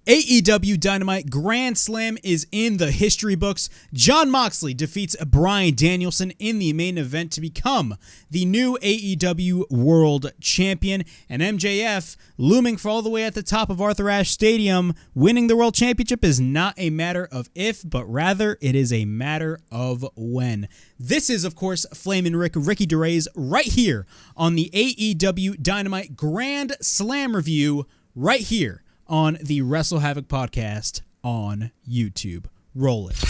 AEW Dynamite Grand Slam is in the history books. Jon Moxley defeats Bryan Danielson in the main event to become the new AEW World Champion. And MJF, looming for all the way at the top of Arthur Ashe Stadium, winning the World Championship is not a matter of if, but rather it is a matter of when. This is, of course, Flamin' Ricky DeRays right here on the AEW Dynamite Grand Slam review right here on the Wrestle Havoc podcast on YouTube. Roll it.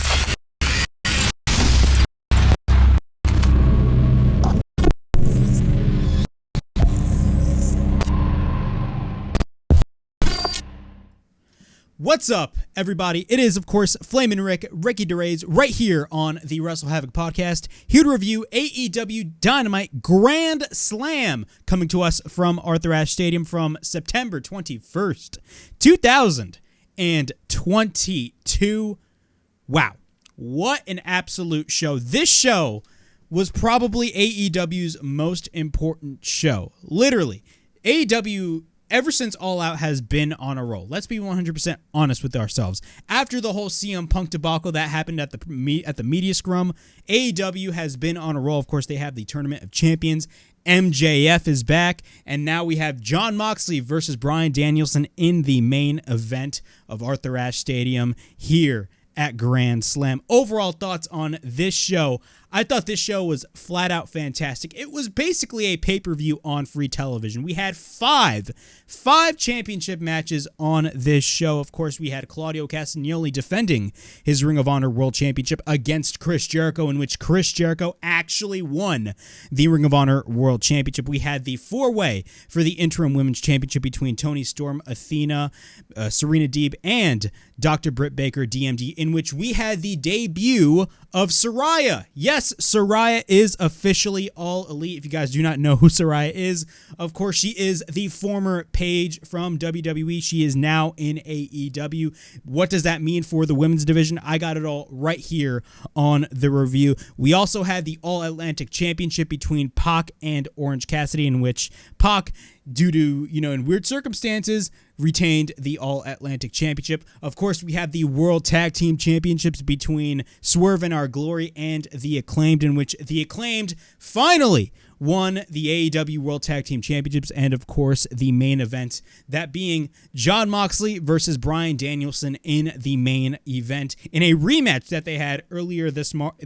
What's up, everybody? It is, of course, Flamin' Ricky DeRays, right here on the Wrestle Havoc podcast, here to review AEW Dynamite Grand Slam, coming to us from Arthur Ashe Stadium from September 21st, 2022. Wow, what an absolute show. This show was probably AEW's most important show. Literally, AEW, ever since All Out, has been on a roll. Let's be 100% honest with ourselves. After the whole CM Punk debacle that happened at the media scrum, AEW has been on a roll. Of course, they have the Tournament of Champions. MJF is back, and now we have Jon Moxley versus Bryan Danielson in the main event of Arthur Ashe Stadium here at Grand Slam. Overall thoughts on this show. I thought this show was flat out fantastic. It was basically a pay-per-view on free television. We had five championship matches on this show. Of course, we had Claudio Castagnoli defending his Ring of Honor World Championship against Chris Jericho, in which Chris Jericho actually won the Ring of Honor World Championship. We had the four-way for the Interim Women's Championship between Toni Storm, Athena, Serena Deeb, and Dr. Britt Baker, DMD, in which we had the debut of Saraya. Yes, Saraya is officially All Elite. If you guys do not know who Saraya is, of course, she is the former Paige from WWE. She is now in AEW. What does that mean for the women's division? I got it all right here on the review. We also had the All-Atlantic Championship between Pac and Orange Cassidy, in which Pac, due to, in weird circumstances, retained the All-Atlantic Championship. Of course, we have the World Tag Team Championships between Swerve and Our Glory and the Acclaimed, in which the Acclaimed finally won the AEW World Tag Team Championships, and of course the main event, that being Jon Moxley versus Bryan Danielson in the main event in a rematch that they had earlier this March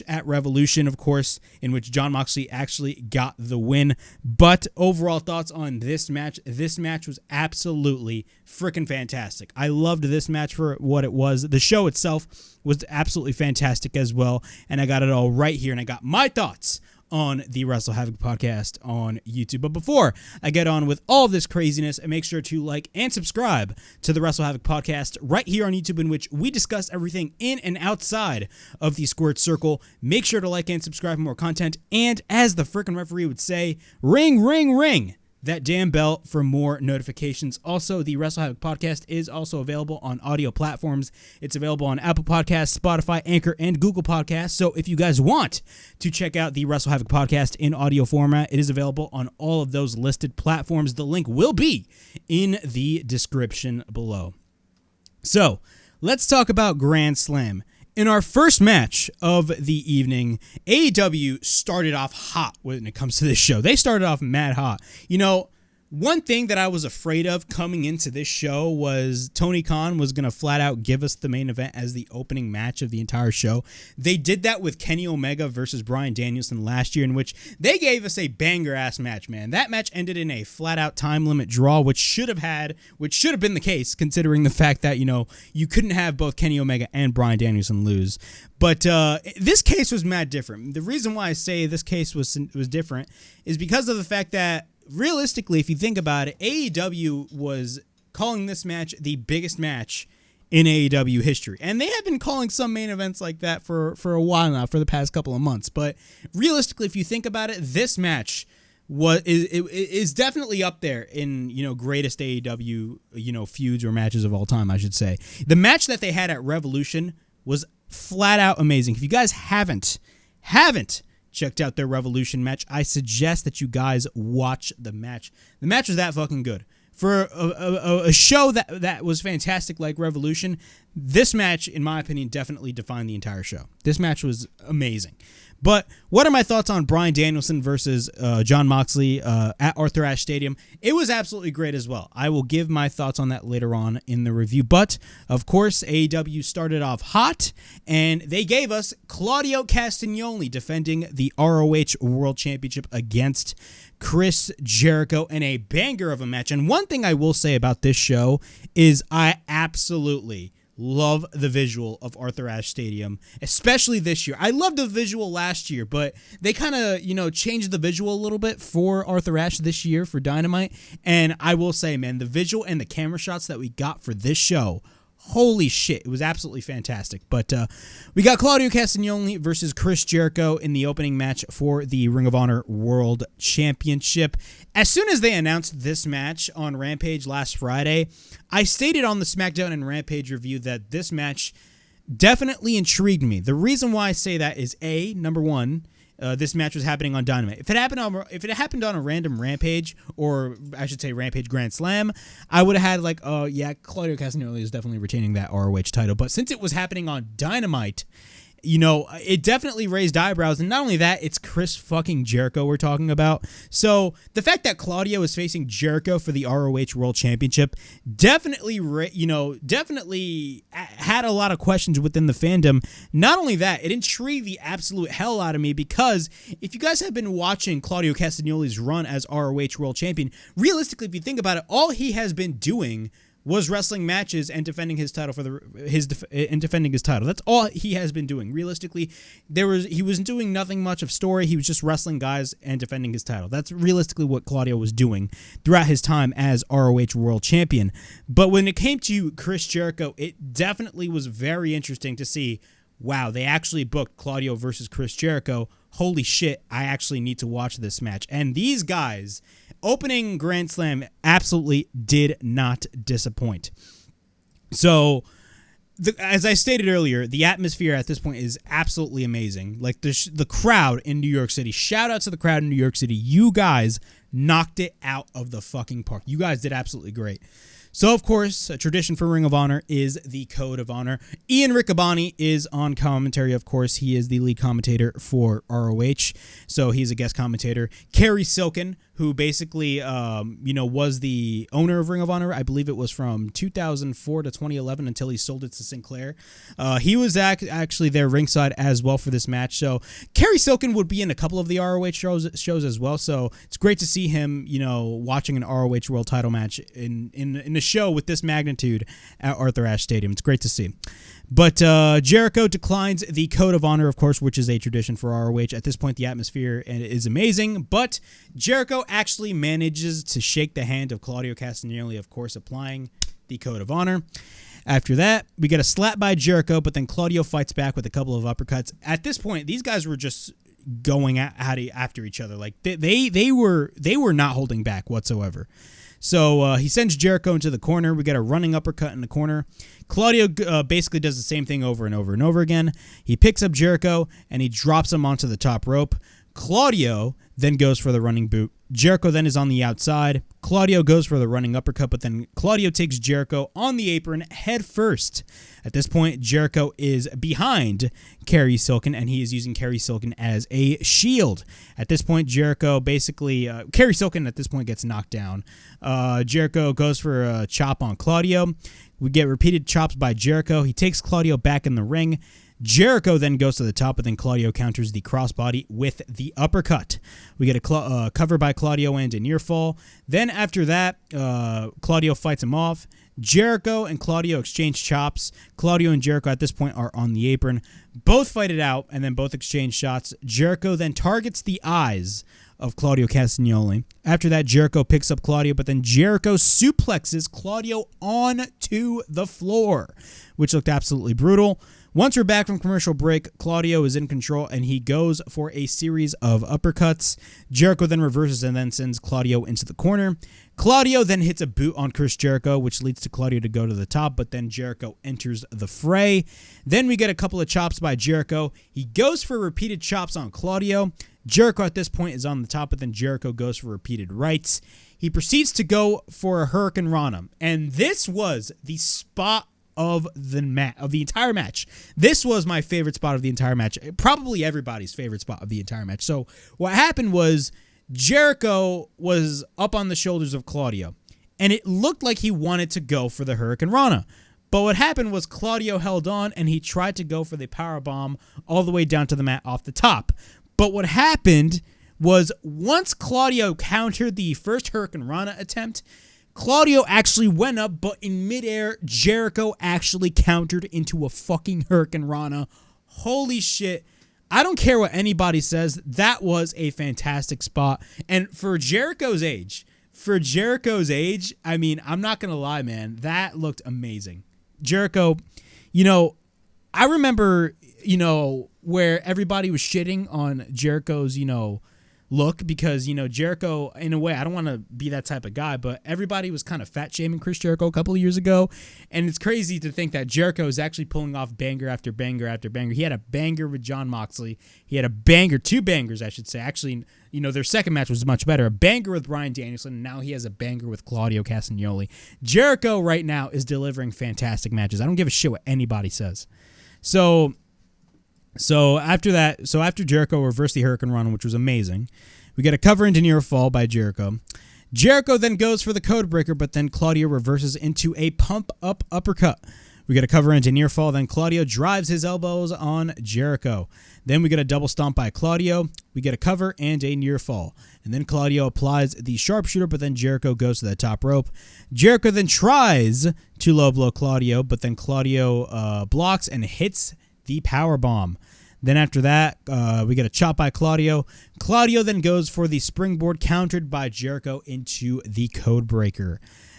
at Revolution, of course, in which Jon Moxley actually got the win. But overall thoughts on this match. This match was absolutely freaking fantastic. I loved this match for what it was. The show itself was absolutely fantastic as well, and I got it all right here, and I got my thoughts on the Wrestle Havoc podcast on YouTube. But before I get on with all of this craziness, make sure to like and subscribe to the Wrestle Havoc podcast right here on YouTube, in which we discuss everything in and outside of the squared circle. Make sure to like and subscribe for more content, and as the freaking referee would say, ring, ring, ring that damn bell for more notifications. Also, the Wrestle Havoc podcast is also available on audio platforms. It's available on Apple Podcasts, Spotify, Anchor, and Google Podcasts. So if you guys want to check out the Wrestle Havoc podcast in audio format, it is available on all of those listed platforms. The link will be in the description below. So let's talk about Grand Slam. In our first match of the evening, AEW started off hot when it comes to this show. They started off mad hot. One thing that I was afraid of coming into this show was Tony Khan was going to flat out give us the main event as the opening match of the entire show. They did that with Kenny Omega versus Bryan Danielson last year, in which they gave us a banger-ass match, man. That match ended in a flat-out time limit draw, which should have been the case, considering the fact that, you couldn't have both Kenny Omega and Bryan Danielson lose. But this case was mad different. The reason why I say this case was different is because of the fact that, realistically, if you think about it, AEW was calling this match the biggest match in AEW history. And they have been calling some main events like that for a while now, for the past couple of months. But realistically, if you think about it, this match is definitely up there in, greatest AEW, feuds or matches of all time, I should say. The match that they had at Revolution was flat out amazing. If you guys haven't checked out their Revolution match, I suggest that you guys watch the match. The match was that fucking good. for a show that was fantastic like Revolution, this match, in my opinion, definitely defined the entire show. This match was amazing. But what are my thoughts on Bryan Danielson versus Jon Moxley at Arthur Ashe Stadium? It was absolutely great as well. I will give my thoughts on that later on in the review. But, of course, AEW started off hot, and they gave us Claudio Castagnoli defending the ROH World Championship against Chris Jericho in a banger of a match. And one thing I will say about this show is I absolutely love the visual of Arthur Ashe Stadium, especially this year. I loved the visual last year, but they kind of, changed the visual a little bit for Arthur Ashe this year for Dynamite. And I will say, man, the visual and the camera shots that we got for this show, holy shit, it was absolutely fantastic. But we got Claudio Castagnoli versus Chris Jericho in the opening match for the Ring of Honor World Championship. As soon as they announced this match on Rampage last Friday, I stated on the SmackDown and Rampage review that this match definitely intrigued me. The reason why I say that is number one, this match was happening on Dynamite. If it happened on a random Rampage, or I should say Rampage Grand Slam, I would have had Claudio Castagnoli is definitely retaining that ROH title. But since it was happening on Dynamite, it definitely raised eyebrows. And not only that, it's Chris fucking Jericho we're talking about. So the fact that Claudio is facing Jericho for the ROH World Championship definitely had a lot of questions within the fandom. Not only that, it intrigued the absolute hell out of me, because if you guys have been watching Claudio Castagnoli's run as ROH World Champion, realistically, if you think about it, all he has been doing was wrestling matches and defending his title defending his title. That's all he has been doing. Realistically, he was doing nothing much of story. He was just wrestling guys and defending his title. That's realistically what Claudio was doing throughout his time as ROH World Champion. But when it came to Chris Jericho, it definitely was very interesting to see, wow, they actually booked Claudio versus Chris Jericho. Holy shit, I actually need to watch this match. And these guys, opening Grand Slam, absolutely did not disappoint. So, as I stated earlier, the atmosphere at this point is absolutely amazing. Like the crowd in New York City, shout out to the crowd in New York City. You guys knocked it out of the fucking park. You guys did absolutely great. So, of course, a tradition for Ring of Honor is the Code of Honor. Ian Riccaboni is on commentary, of course. He is the lead commentator for ROH, so he's a guest commentator. Kerry Silken, who basically, was the owner of Ring of Honor. I believe it was from 2004 to 2011 until he sold it to Sinclair. He was actually there ringside as well for this match. So Kerry Silken would be in a couple of the ROH shows as well. So it's great to see him, watching an ROH World Title match in a show with this magnitude at Arthur Ashe Stadium. It's great to see. But Jericho declines the Code of Honor, of course, which is a tradition for ROH. At this point, the atmosphere is amazing, but Jericho actually manages to shake the hand of Claudio Castagnoli, of course, applying the Code of Honor. After that, we get a slap by Jericho, but then Claudio fights back with a couple of uppercuts. At this point, these guys were just going after each other. Like they were not holding back whatsoever. So he sends Jericho into the corner. We get a running uppercut in the corner. Claudio basically does the same thing over and over and over again. He picks up Jericho and he drops him onto the top rope. Claudio then goes for the running boot. Jericho then is on the outside. Claudio goes for the running uppercut, but then Claudio takes Jericho on the apron head first. At this point, Jericho is behind Kerry Silken, and he is using Kerry Silken as a shield. At this point, Jericho basically... Kerry Silken at this point gets knocked down. Jericho goes for a chop on Claudio. We get repeated chops by Jericho. He takes Claudio back in the ring. Jericho then goes to the top, but then Claudio counters the crossbody with the uppercut. We get a cover by Claudio and a near fall. Then after that, Claudio fights him off. Jericho and Claudio exchange chops. Claudio and Jericho at this point are on the apron. Both fight it out, and then both exchange shots. Jericho then targets the eyes of Claudio Castagnoli. After that, Jericho picks up Claudio, but then Jericho suplexes Claudio onto the floor, which looked absolutely brutal. Once we're back from commercial break, Claudio is in control, and he goes for a series of uppercuts. Jericho then reverses and then sends Claudio into the corner. Claudio then hits a boot on Chris Jericho, which leads to Claudio to go to the top, but then Jericho enters the fray. Then we get a couple of chops by Jericho. He goes for repeated chops on Claudio. Jericho at this point is on the top, but then Jericho goes for repeated rights. he proceeds to go for a Hurricane Rana. And this was the spot of the entire match. This was my favorite spot of the entire match. Probably everybody's favorite spot of the entire match. So what happened was Jericho was up on the shoulders of Claudio, and it looked like he wanted to go for the Hurricane Rana. But what happened was Claudio held on, and he tried to go for the powerbomb all the way down to the mat off the top. But what happened was once Claudio countered the first Hurricane Rana attempt, Claudio actually went up, but in midair, Jericho actually countered into a fucking Hurricane Rana. Holy shit. I don't care what anybody says. That was a fantastic spot. And for Jericho's age, I mean, I'm not going to lie, man. That looked amazing. Jericho, I remember, where everybody was shitting on Jericho's, look, because Jericho, in a way, I don't want to be that type of guy, but everybody was kind of fat shaming Chris Jericho a couple of years ago, and it's crazy to think that Jericho is actually pulling off banger after banger after banger. He had a banger with Jon Moxley. He had a banger, 2 bangers, I should say. Actually, their second match was much better. A banger with Bryan Danielson, and now he has a banger with Claudio Castagnoli. Jericho right now is delivering fantastic matches. I don't give a shit what anybody says. So after Jericho reversed the Hurricane Rana, which was amazing, we get a cover into near fall by Jericho. Jericho then goes for the Codebreaker, but then Claudio reverses into a pump-up uppercut. We get a cover into near fall, then Claudio drives his elbows on Jericho. Then we get a double stomp by Claudio. We get a cover and a near fall. And then Claudio applies the sharpshooter, but then Jericho goes to the top rope. Jericho then tries to low blow Claudio, but then Claudio blocks and hits the powerbomb. Then after that, we get a chop by Claudio. Claudio then goes for the springboard, countered by Jericho into the Codebreaker.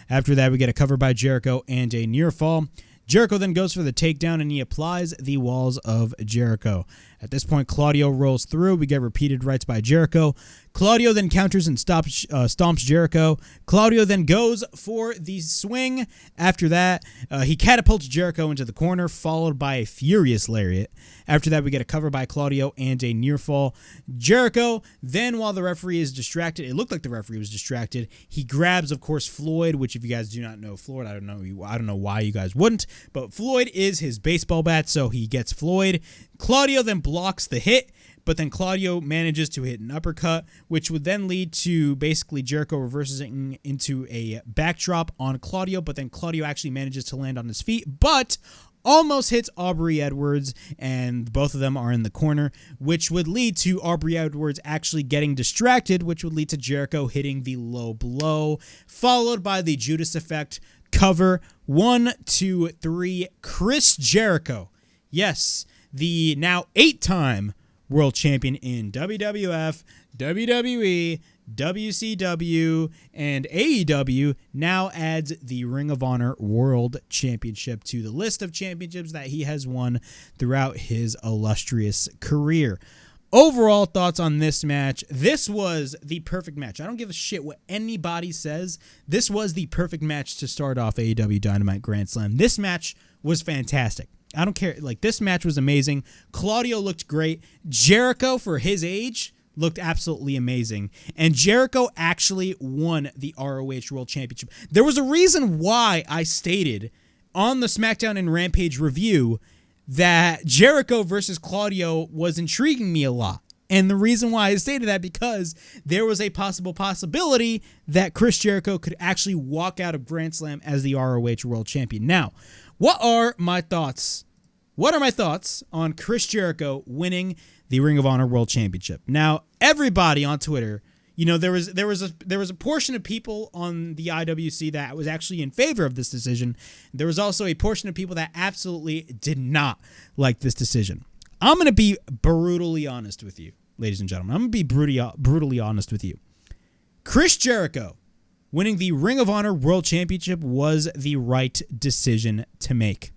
After that, we get a cover by Jericho and a near fall. Jericho then goes for the takedown, and he applies the walls of Jericho. At this point, Claudio rolls through. We get repeated rights by Jericho. Claudio then counters and stomps Jericho. Claudio then goes for the swing. After that, he catapults Jericho into the corner, followed by a furious lariat. After that, we get a cover by Claudio and a near fall. Jericho, then while the referee is distracted, it looked like the referee was distracted, he grabs, of course, Floyd, which if you guys do not know Floyd, I don't know why you guys wouldn't, but Floyd is his baseball bat, so he gets Floyd. Claudio then blocks the hit, but then Claudio manages to hit an uppercut, which would then lead to basically Jericho reverses it into a backdrop on Claudio, but then Claudio actually manages to land on his feet, but almost hits Aubrey Edwards, and both of them are in the corner, which would lead to Aubrey Edwards actually getting distracted, which would lead to Jericho hitting the low blow, followed by the Judas Effect cover. 1, 2, 3, Chris Jericho. Yes, the now 8-time world champion in WWF, WWE, WCW, and AEW now adds the Ring of Honor World Championship to the list of championships that he has won throughout his illustrious career. Overall thoughts on this match. This was the perfect match. I don't give a shit what anybody says. This was the perfect match to start off AEW Dynamite Grand Slam. This match was fantastic. I don't care. This match was amazing. Claudio looked great. Jericho, for his age, looked absolutely amazing. And Jericho actually won the ROH World Championship. There was a reason why I stated on the SmackDown and Rampage review that Jericho versus Claudio was intriguing me a lot. And the reason why I stated that, because there was a possibility that Chris Jericho could actually walk out of Grand Slam as the ROH World Champion. Now, what are my thoughts? What are my thoughts on Chris Jericho winning the Ring of Honor World Championship? Now, everybody on Twitter, there was a portion of people on the IWC that was actually in favor of this decision. There was also a portion of people that absolutely did not like this decision. I'm going to be brutally honest with you, ladies and gentlemen. I'm going to be brutally honest with you. Chris Jericho winning the Ring of Honor World Championship was the right decision to make.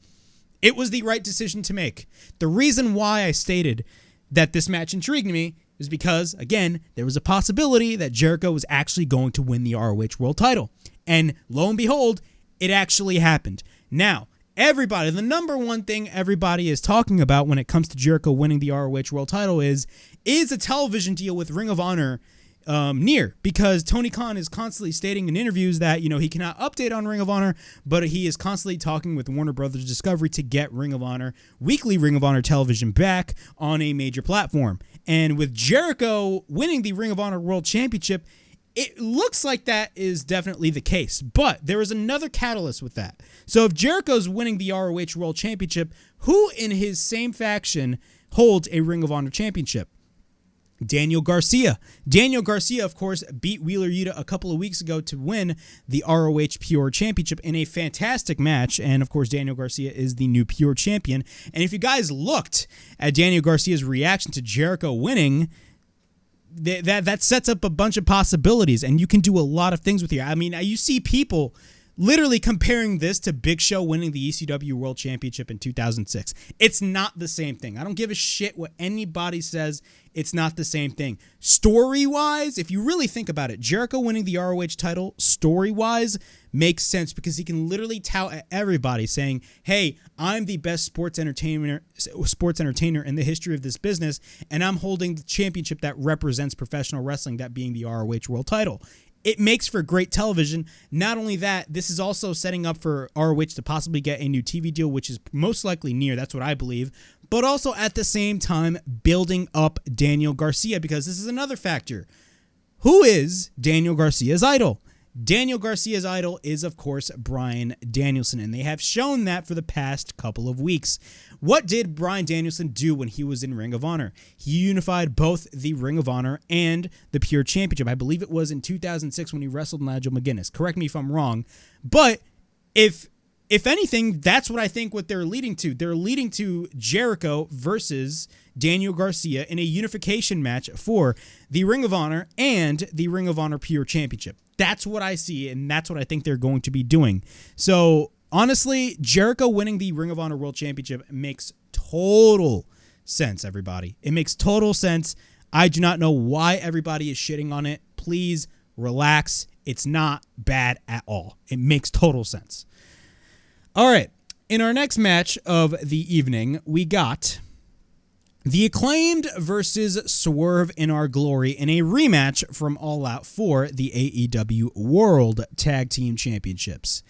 It was the right decision to make. The reason why I stated that this match intrigued me is because, again, there was a possibility that Jericho was actually going to win the ROH World Title. And lo and behold, it actually happened. Now, everybody, the number one thing everybody is talking about when it comes to Jericho winning the ROH World Title is a television deal with Ring of Honor near, because Tony Khan is constantly stating in interviews that, he cannot update on Ring of Honor, but he is constantly talking with Warner Brothers Discovery to get Ring of Honor, weekly Ring of Honor television back on a major platform. And with Jericho winning the Ring of Honor World Championship, it looks like that is definitely the case. But there is another catalyst with that. So if Jericho's winning the ROH World Championship, who in his same faction holds a Ring of Honor Championship? Daniel Garcia. Daniel Garcia, of course, beat Wheeler Yuta a couple of weeks ago to win the ROH Pure Championship in a fantastic match. And, of course, Daniel Garcia is the new Pure Champion. And if you guys looked at Daniel Garcia's reaction to Jericho winning, that sets up a bunch of possibilities. And you can do a lot of things with it. I mean, you see people literally comparing this to Big Show winning the ECW World Championship in 2006. It's not the same thing. I don't give a shit what anybody says. It's not the same thing. Story-wise, if you really think about it, Jericho winning the ROH title, story-wise, makes sense because he can literally tout at everybody saying, hey, I'm the best sports entertainer in the history of this business, and I'm holding the championship that represents professional wrestling, that being the ROH World title. It makes for great television. Not only that, this is also setting up for ROH to possibly get a new TV deal, which is most likely near. That's what I believe. But also at the same time, building up Daniel Garcia, because this is another factor. Who is Daniel Garcia's idol? Daniel Garcia's idol is, of course, Bryan Danielson, and they have shown that for the past couple of weeks. What did Bryan Danielson do when he was in Ring of Honor? He unified both the Ring of Honor and the Pure Championship. I believe it was in 2006 when he wrestled Nigel McGuinness. Correct me if I'm wrong. But if anything, that's what I think what they're leading to. They're leading to Jericho versus Daniel Garcia in a unification match for the Ring of Honor and the Ring of Honor Pure Championship. That's what I see, and that's what I think they're going to be doing. So, honestly, Jericho winning the Ring of Honor World Championship makes total sense, everybody. It makes total sense. I do not know why everybody is shitting on it. Please relax. It's not bad at all. It makes total sense. All right. In our next match of the evening, we got the Acclaimed versus Swerve in Our Glory in a rematch from All Out for the AEW World Tag Team Championships.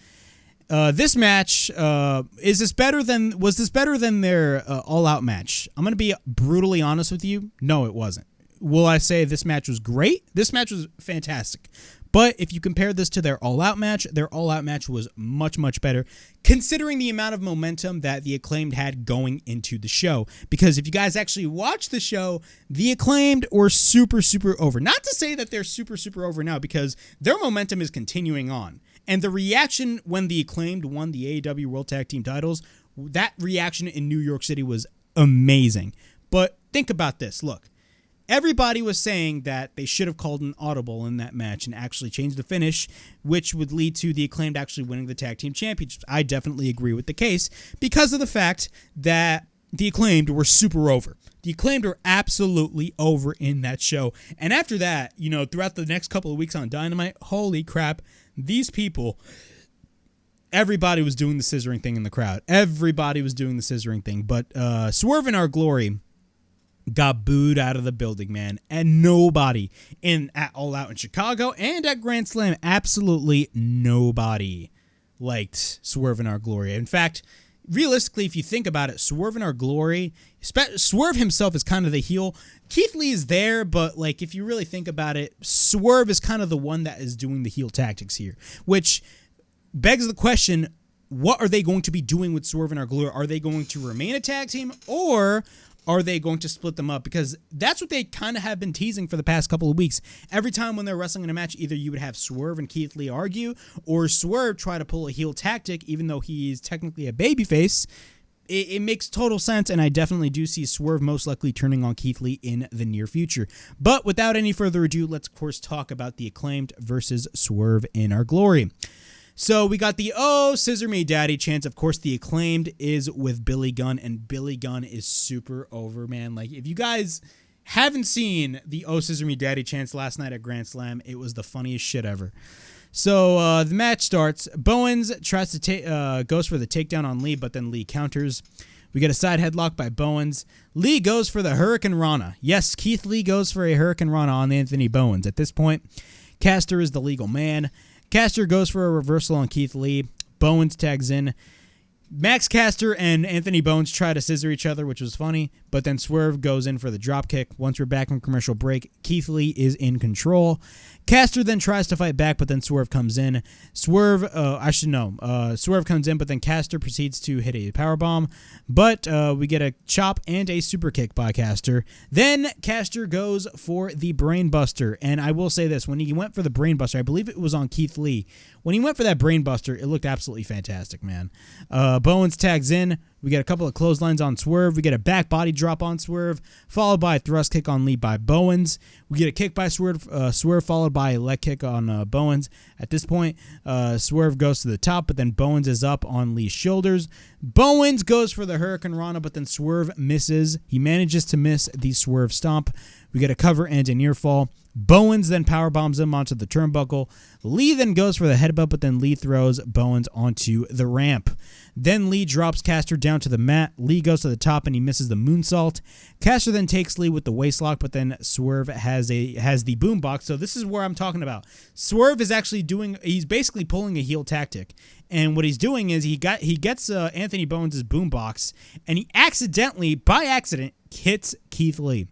This match, was this better than their All Out match? I'm going to be brutally honest with you. No, it wasn't. Will I say this match was great? This match was fantastic. But if you compare this to their All Out match was much, much better, considering the amount of momentum that the Acclaimed had going into the show. Because if you guys actually watch the show, the Acclaimed were super, super over. Not to say that they're super, super over now, because their momentum is continuing on. And the reaction when the Acclaimed won the AEW World Tag Team titles, that reaction in New York City was amazing. But think about this. Look. Everybody was saying that they should have called an audible in that match and actually changed the finish, which would lead to the Acclaimed actually winning the Tag Team Championships. I definitely agree with the case because of the fact that the Acclaimed were super over. The Acclaimed were absolutely over in that show. And after that, throughout the next couple of weeks on Dynamite, holy crap, these people, everybody was doing the scissoring thing in the crowd. Everybody was doing the scissoring thing. But Swerve in Our Glory got booed out of the building, man. And nobody at All Out in Chicago and at Grand Slam, absolutely nobody liked Swerve in Our Glory. In fact, realistically, if you think about it, Swerve in Our Glory, Swerve himself is kind of the heel. Keith Lee is there, but if you really think about it, Swerve is kind of the one that is doing the heel tactics here, which begs the question, what are they going to be doing with Swerve in Our Glory? Are they going to remain a tag team, or are they going to split them up? Because that's what they kind of have been teasing for the past couple of weeks. Every time when they're wrestling in a match, either you would have Swerve and Keith Lee argue, or Swerve try to pull a heel tactic, even though he's technically a babyface. It makes total sense, and I definitely do see Swerve most likely turning on Keith Lee in the near future. But without any further ado, let's, of course, talk about the Acclaimed versus Swerve in Our Glory. So we got the "Oh, Scissor Me Daddy" chance. Of course, the Acclaimed is with Billy Gunn, and Billy Gunn is super over, man. If you guys haven't seen the "Oh, Scissor Me Daddy" chance last night at Grand Slam, it was the funniest shit ever. So the match starts. Bowens tries to goes for the takedown on Lee, but then Lee counters. We get a side headlock by Bowens. Lee goes for the Hurricane Rana. Yes, Keith Lee goes for a Hurricane Rana on Anthony Bowens. At this point, Caster is the legal man. Caster goes for a reversal on Keith Lee. Bowens tags in. Max Caster and Anthony Bowens try to scissor each other, which was funny, but then Swerve goes in for the dropkick. Once we're back from commercial break, Keith Lee is in control. Caster then tries to fight back, but then Swerve comes in. Swerve comes in, but then Caster proceeds to hit a powerbomb, but we get a chop and a super kick by Caster. Then Caster goes for the brainbuster, and I will say this, when he went for the brainbuster, I believe it was on Keith Lee. When he went for that brainbuster, it looked absolutely fantastic, man. Bowens tags in. We get a couple of clotheslines on Swerve. We get a back body drop on Swerve, followed by a thrust kick on Lee by Bowens. We get a kick by Swerve, followed by a leg kick on Bowens. At this point, Swerve goes to the top, but then Bowens is up on Lee's shoulders. Bowens goes for the Hurricane Rana, but then Swerve misses. He manages to miss the Swerve stomp. We get a cover and a near fall. Bowens then powerbombs him onto the turnbuckle. Lee then goes for the headbutt, but then Lee throws Bowens onto the ramp. Then Lee drops Caster down to the mat. Lee goes to the top and he misses the moonsault. Caster then takes Lee with the waistlock, but then Swerve has the boombox. So this is where I'm talking about. Swerve is actually he's basically pulling a heel tactic. And what he's doing is he gets Anthony Bowens' boombox, and he accidentally, by accident, hits Keith Lee.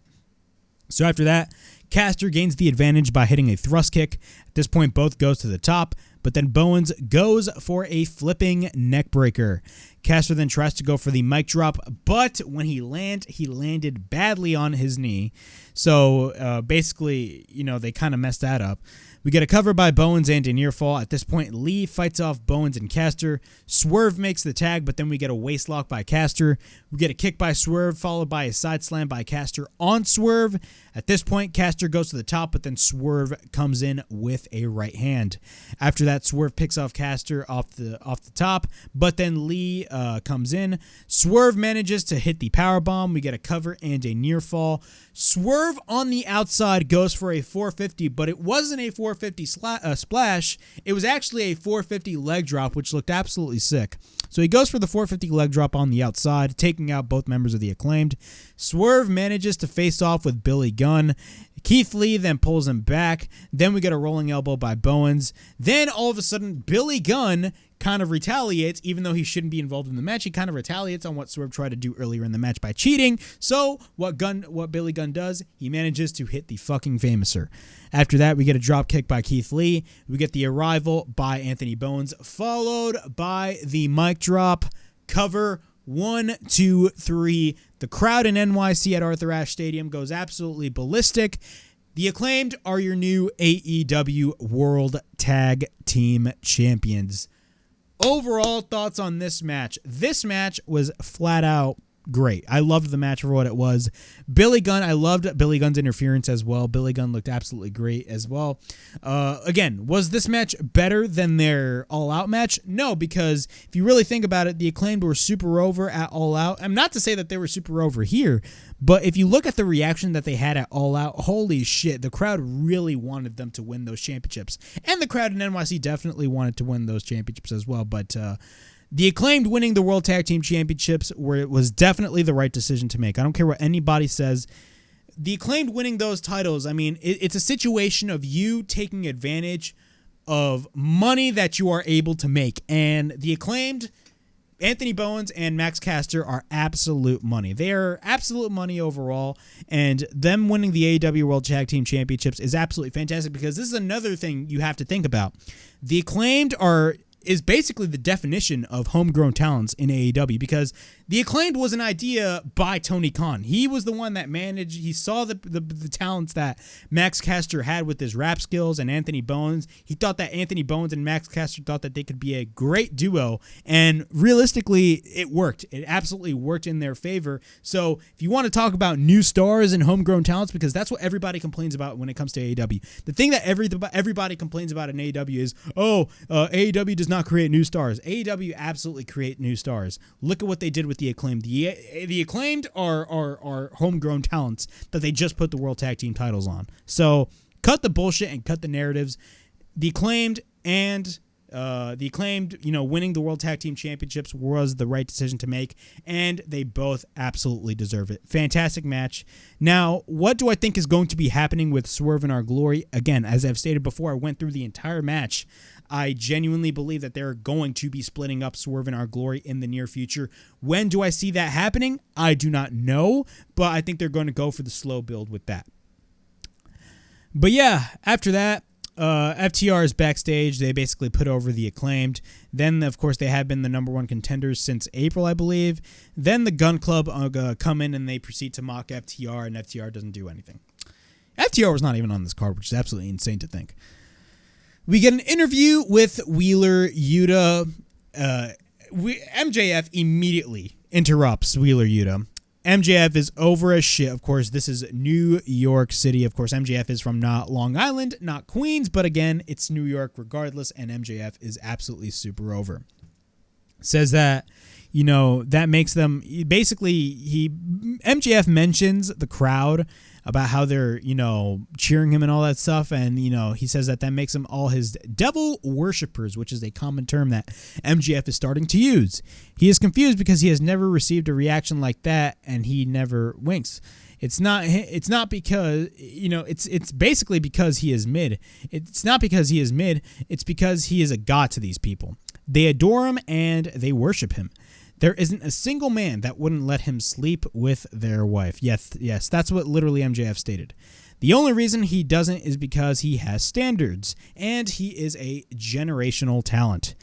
So after that, Caster gains the advantage by hitting a thrust kick. At this point, both goes to the top, but then Bowens goes for a flipping neckbreaker. Caster then tries to go for the mic drop, but when he landed badly on his knee. So basically, they kind of messed that up. We get a cover by Bowens and a near fall. At this point, Lee fights off Bowens and Caster. Swerve makes the tag, but then we get a waistlock by Caster. We get a kick by Swerve, followed by a side slam by Caster on Swerve. At this point, Caster goes to the top, but then Swerve comes in with a right hand. After that, Swerve picks off Caster off the top, but then Lee comes in. Swerve manages to hit the powerbomb. We get a cover and a near fall. Swerve on the outside goes for a 450, but it wasn't a 450 splash. It was actually a 450 leg drop, which looked absolutely sick. So he goes for the 450 leg drop on the outside, taking out both members of the Acclaimed. Swerve manages to face off with Billy Gunn. Keith Lee then pulls him back. Then we get a rolling elbow by Bowens. Then all of a sudden, Billy Gunn kind of retaliates, even though he shouldn't be involved in the match. He kind of retaliates on what Swerve tried to do earlier in the match by cheating. So what Billy Gunn does, he manages to hit the fucking Famouser. After that, we get a drop kick by Keith Lee. We get the arrival by Anthony Bowens, followed by the mic drop. Cover 1, 2, 3. The crowd in NYC at Arthur Ashe Stadium goes absolutely ballistic. The Acclaimed are your new AEW World Tag Team Champions. Overall thoughts on this match. This match was flat out great. I loved the match for what it was. I loved Billy Gunn's interference as well. Billy Gunn looked absolutely great as well. Again, was this match better than their All Out match? No, because if you really think about it, the Acclaimed were super over at All Out. I'm not to say that they were super over here, but if you look at the reaction that they had at All Out, holy shit, the crowd really wanted them to win those championships. And the crowd in NYC definitely wanted to win those championships as well, but the Acclaimed winning the World Tag Team Championships was definitely the right decision to make. I don't care what anybody says. The Acclaimed winning those titles, I mean, it's a situation of you taking advantage of money that you are able to make. And the Acclaimed, Anthony Bowens and Max Caster are absolute money. They are absolute money overall. And them winning the AEW World Tag Team Championships is absolutely fantastic, because this is another thing you have to think about. The Acclaimed is basically the definition of homegrown talents in AEW, because the Acclaimed was an idea by Tony Khan. He was the one that managed, he saw the talents that Max Caster had with his rap skills and Anthony Bowens. He thought that Anthony Bowens and Max Caster thought that they could be a great duo, and realistically, it worked. It absolutely worked in their favor. So if you want to talk about new stars and homegrown talents, because that's what everybody complains about when it comes to AEW. The thing that everybody complains about in AEW is, AEW does not create new stars. AEW absolutely create new stars. Look at what they did with the Acclaimed. The Acclaimed are homegrown talents that they just put the World Tag Team titles on. So cut the bullshit and cut the narratives. The Acclaimed and The Acclaimed, winning the World Tag Team Championships was the right decision to make, and they both absolutely deserve it. Fantastic match. Now, what do I think is going to be happening with Swerve in Our Glory? Again, as I've stated before, I went through the entire match. I genuinely believe that they're going to be splitting up Swerve in Our Glory in the near future. When do I see that happening? I do not know, but I think they're going to go for the slow build with that. But yeah, after that, FTR is backstage. They basically put over the Acclaimed. Then, of course, they have been the number one contenders since April, I believe. Then the Gun Club come in and they proceed to mock FTR, and FTR doesn't do anything. FTR was not even on this card, which is absolutely insane to think. We get an interview with Wheeler Yuta. MJF immediately interrupts Wheeler Yuta. MJF is over as shit. Of course, this is New York City. Of course, MJF is from not Long Island, not Queens, but again, it's New York regardless, and MJF is absolutely super over. Says that, that makes them, MJF mentions the crowd about how they're, cheering him and all that stuff. And, he says that makes them all his devil worshippers, which is a common term that MJF is starting to use. He is confused because he has never received a reaction like that, and he never winks. It's not because, it's basically because he is mid. It's not because he is mid. It's because he is a god to these people. They adore him and they worship him. There isn't a single man that wouldn't let him sleep with their wife. Yes, that's what literally MJF stated. The only reason he doesn't is because he has standards, and he is a generational talent.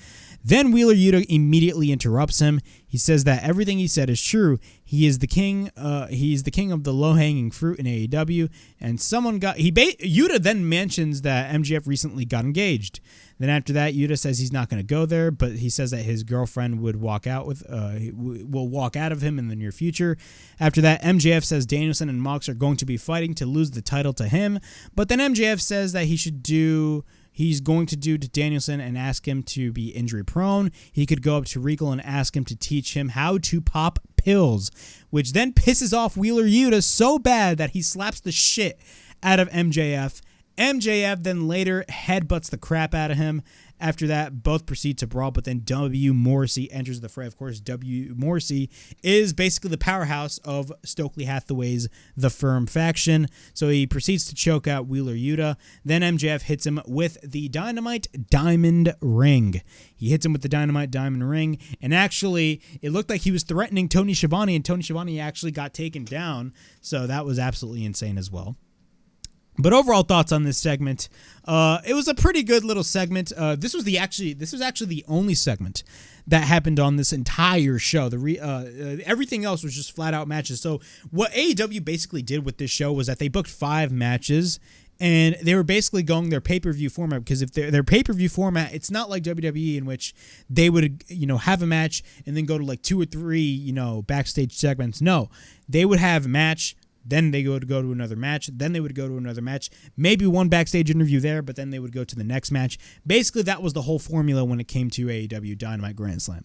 Then Wheeler Yuta immediately interrupts him. He says that everything he said is true. He is the king. He's the king of the low-hanging fruit in AEW. And Yuta then mentions that MJF recently got engaged. Then after that, Yuta says he's not going to go there, but he says that his girlfriend would will walk out of him in the near future. After that, MJF says Danielson and Mox are going to be fighting to lose the title to him. But then MJF says that he's going to do to Danielson and ask him to be injury prone. He could go up to Regal and ask him to teach him how to pop pills, which then pisses off Wheeler Yuta so bad that he slaps the shit out of MJF. MJF then later headbutts the crap out of him. After that, both proceed to brawl, but then W. Morrissey enters the fray. Of course, W. Morrissey is basically the powerhouse of Stokely Hathaway's The Firm faction. So he proceeds to choke out Wheeler Yuta. Then MJF hits him with the Dynamite Diamond Ring. He hits him with the Dynamite Diamond Ring, and actually, it looked like he was threatening Tony Schiavone, and Tony Schiavone actually got taken down. So that was absolutely insane as well. But overall thoughts on this segment, it was a pretty good little segment. This was actually the only segment that happened on this entire show. Everything else was just flat out matches. So what AEW basically did with this show was that they booked 5 matches, and they were basically going their pay-per-view format, because if their pay-per-view format, it's not like WWE in which they would have a match and then go to like 2 or 3 backstage segments. No, they would have a match. Then they would go to another match. Then they would go to another match. Maybe one backstage interview there, but then they would go to the next match. Basically, that was the whole formula when it came to AEW Dynamite Grand Slam.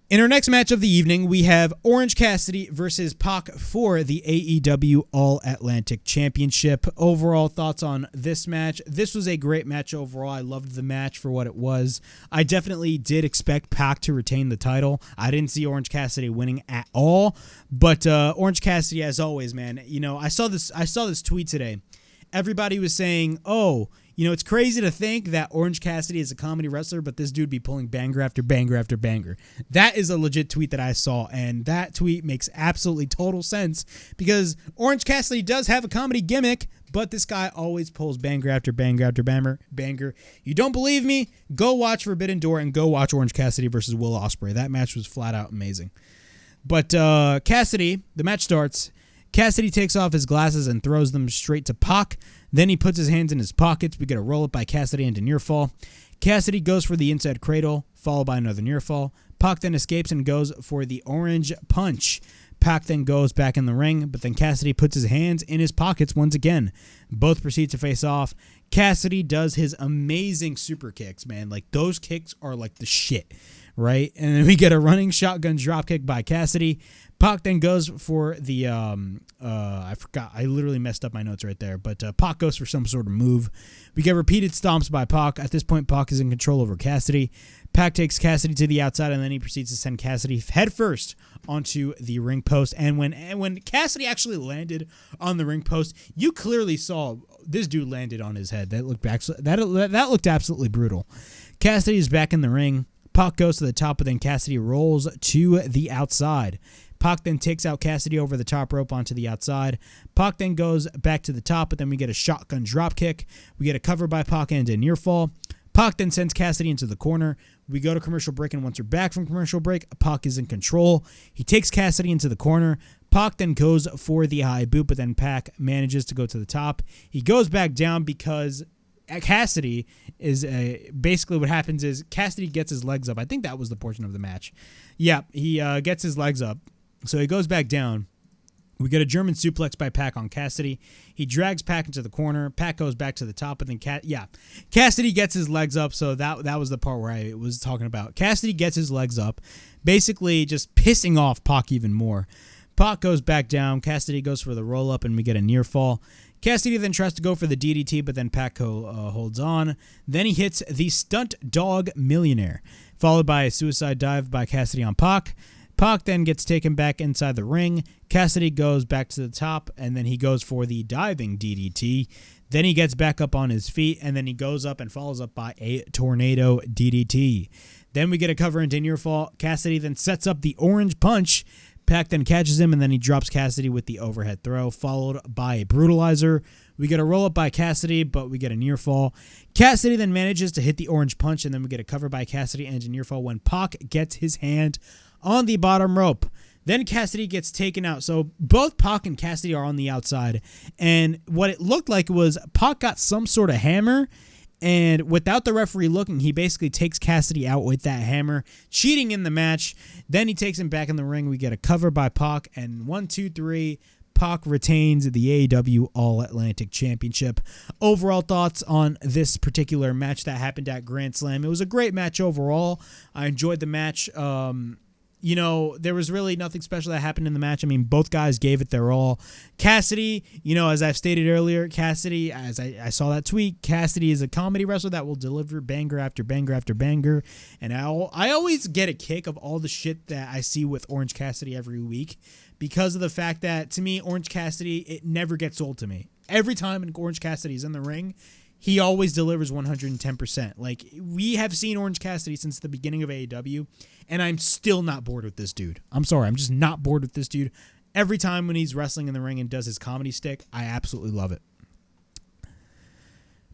In our next match of the evening, we have Orange Cassidy versus Pac for the AEW All-Atlantic Championship. Overall thoughts on this match. This was a great match overall. I loved the match for what it was. I definitely did expect Pac to retain the title. I didn't see Orange Cassidy winning at all. But Orange Cassidy, as always, man, I saw this tweet today. Everybody was saying, it's crazy to think that Orange Cassidy is a comedy wrestler, but this dude be pulling banger after banger after banger. That is a legit tweet that I saw, and that tweet makes absolutely total sense, because Orange Cassidy does have a comedy gimmick, but this guy always pulls banger after banger after banger. You don't believe me? Go watch Forbidden Door and go watch Orange Cassidy versus Will Ospreay. That match was flat out amazing. But Cassidy, the match starts. Cassidy takes off his glasses and throws them straight to Pac. Then he puts his hands in his pockets. We get a roll-up by Cassidy into near fall. Cassidy goes for the inside cradle, followed by another near fall. Pac then escapes and goes for the orange punch. Pac then goes back in the ring, but then Cassidy puts his hands in his pockets once again. Both proceed to face off. Cassidy does his amazing super kicks, man. Like, those kicks are like the shit, right? And then we get a running shotgun dropkick by Cassidy. Pac then goes for the, I forgot, I literally messed up my notes right there, but Pac goes for some sort of move. We get repeated stomps by Pac. At this point, Pac is in control over Cassidy. Pac takes Cassidy to the outside, and then he proceeds to send Cassidy headfirst onto the ring post. And when Cassidy actually landed on the ring post, you clearly saw this dude landed on his head. That looked absolutely brutal. Cassidy is back in the ring. Pac goes to the top, but then Cassidy rolls to the outside. Pac then takes out Cassidy over the top rope onto the outside. Pac then goes back to the top, but then we get a shotgun drop kick. We get a cover by Pac and a near fall. Pac then sends Cassidy into the corner. We go to commercial break, and once we're back from commercial break, Pac is in control. He takes Cassidy into the corner. Pac then goes for the high boot, but then Pac manages to go to the top. He goes back down because Cassidy is basically what happens is Cassidy gets his legs up. I think that was the portion of the match. Yeah, he gets his legs up. So he goes back down. We get a German suplex by Pac on Cassidy. He drags Pac into the corner. Pac goes back to the top, and then Cassidy gets his legs up. So that was the part where I was talking about. Cassidy gets his legs up, basically just pissing off Pac even more. Pac goes back down. Cassidy goes for the roll up, and we get a near fall. Cassidy then tries to go for the DDT, but then Pac holds on. Then he hits the Stunt Dog Millionaire, followed by a suicide dive by Cassidy on Pac. Pac then gets taken back inside the ring. Cassidy goes back to the top, and then he goes for the diving DDT. Then he gets back up on his feet, and then he goes up and follows up by a tornado DDT. Then we get a cover into near fall. Cassidy then sets up the orange punch. Pac then catches him, and then he drops Cassidy with the overhead throw, followed by a brutalizer. We get a roll-up by Cassidy, but we get a near fall. Cassidy then manages to hit the orange punch, and then we get a cover by Cassidy and a near fall when Pac gets his hand on the bottom rope. Then Cassidy gets taken out. So both Pac and Cassidy are on the outside. And what it looked like was Pac got some sort of hammer, and without the referee looking, he basically takes Cassidy out with that hammer, cheating in the match. Then he takes him back in the ring. We get a cover by Pac, and 1, 2, 3, Pac retains the AEW All-Atlantic Championship. Overall thoughts on this particular match that happened at Grand Slam. It was a great match overall. I enjoyed the match. There was really nothing special that happened in the match. I mean, both guys gave it their all. Cassidy, as I've stated earlier, Cassidy, as I saw that tweet, Cassidy is a comedy wrestler that will deliver banger after banger after banger. And I always get a kick of all the shit that I see with Orange Cassidy every week because of the fact that, to me, Orange Cassidy, it never gets old to me. Every time Orange Cassidy is in the ring, he always delivers 110%. Like, we have seen Orange Cassidy since the beginning of AEW, and I'm still not bored with this dude. I'm sorry, I'm just not bored with this dude. Every time when he's wrestling in the ring and does his comedy stick, I absolutely love it.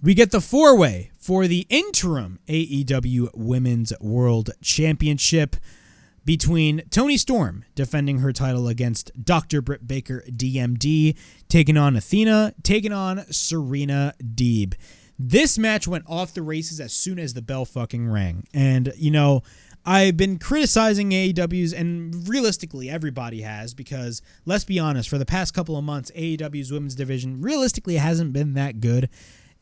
We get the four-way for the interim AEW Women's World Championship between Toni Storm defending her title against Dr. Britt Baker, DMD, taking on Athena, taking on Serena Deeb. This match went off the races as soon as the bell fucking rang. And, I've been criticizing AEW's, and realistically everybody has, because let's be honest, for the past couple of months, AEW's women's division realistically hasn't been that good.